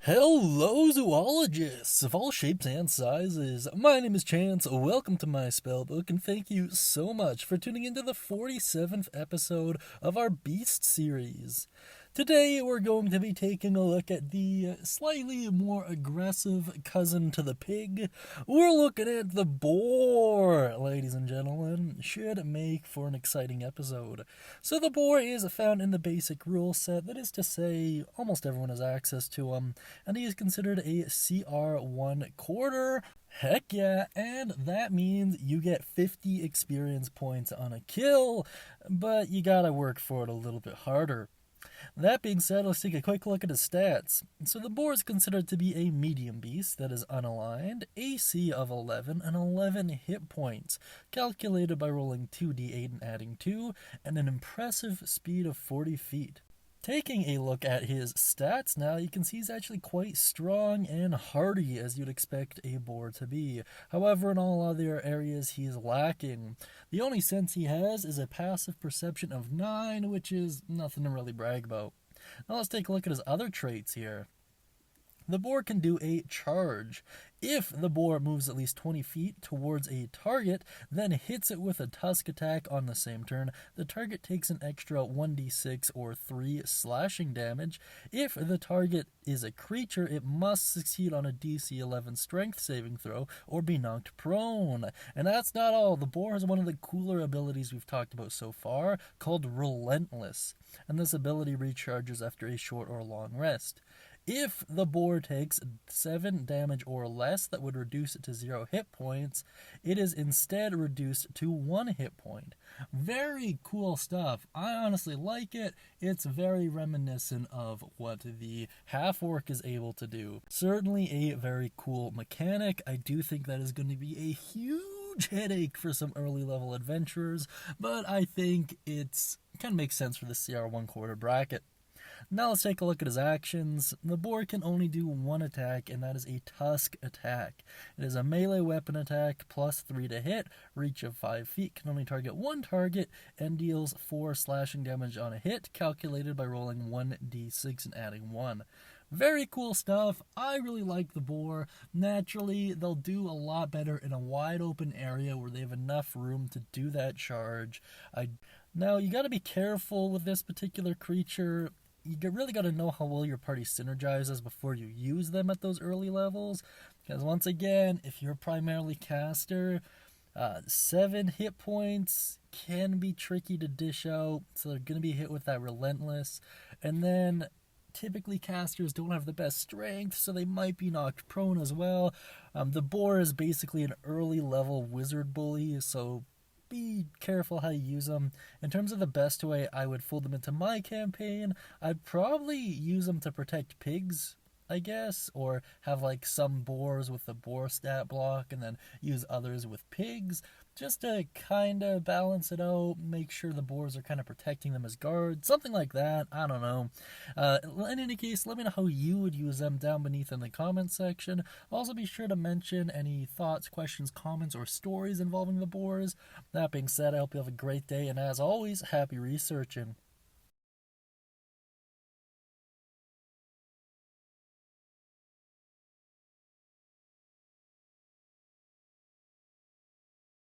Hello, zoologists of all shapes and sizes. My name is Chance. Welcome to my spellbook, and thank you so much for tuning into the 47th episode of our Beast series. Today, we're going to be taking a look at the slightly more aggressive cousin to the pig. We're looking at the boar, ladies and gentlemen. Should make for an exciting episode. So the boar is found in the basic rule set, that is to say, almost everyone has access to him, and he is considered a CR1 quarter. Heck yeah, and that means you get 50 experience points on a kill, but you gotta work for it a little bit harder. That being said, let's take a quick look at his stats. So the boar is considered to be a medium beast that is unaligned, AC of 11, and 11 hit points, calculated by rolling 2d8 and adding 2, and an impressive speed of 40 feet. Taking a look at his stats now, you can see he's actually quite strong and hardy, as you'd expect a boar to be. However, in all other areas, he's lacking. The only sense he has is a passive perception of 9, which is nothing to really brag about. Now let's take a look at his other traits here. The boar can do a charge. If the boar moves at least 20 feet towards a target, then hits it with a tusk attack on the same turn, the target takes an extra 1d6 or 3 slashing damage. If the target is a creature, it must succeed on a DC 11 strength saving throw or be knocked prone. And that's not all. The boar has one of the cooler abilities we've talked about so far, called Relentless, and this ability recharges after a short or long rest. If the boar takes 7 damage or less that would reduce it to 0 hit points, it is instead reduced to 1 hit point. Very cool stuff. I honestly like it. It's very reminiscent of what the half-orc is able to do. Certainly a very cool mechanic. I do think that is going to be a huge headache for some early level adventurers, but I think it's kind of makes sense for the CR1 quarter bracket. Now let's take a look at his actions. The boar can only do one attack, and that is a Tusk attack. It is a melee weapon attack, plus 3 to hit, reach of 5 feet, can only target one target, and deals 4 slashing damage on a hit, calculated by rolling 1d6 and adding 1. Very cool stuff. I really like the boar. Naturally, they'll do a lot better in a wide open area where they have enough room to do that charge. Now, you gotta be careful with this particular creature. You really got to know how well your party synergizes before you use them at those early levels. Because once again, if you're primarily caster, 7 hit points can be tricky to dish out. So they're going to be hit with that Relentless. And then typically casters don't have the best strength, so they might be knocked prone as well. The boar is basically an early level wizard bully, so be careful how you use them. In terms of the best way I would fold them into my campaign, I'd probably use them to protect pigs, I guess, or have like some boars with the boar stat block and then use others with pigs, just to kind of balance it out, make sure the boars are kind of protecting them as guards, something like that. I don't know. In any case, let me know how you would use them down beneath in the comments section. Also, be sure to mention any thoughts, questions, comments, or stories involving the boars. That being said, I hope you have a great day, and as always, happy researching.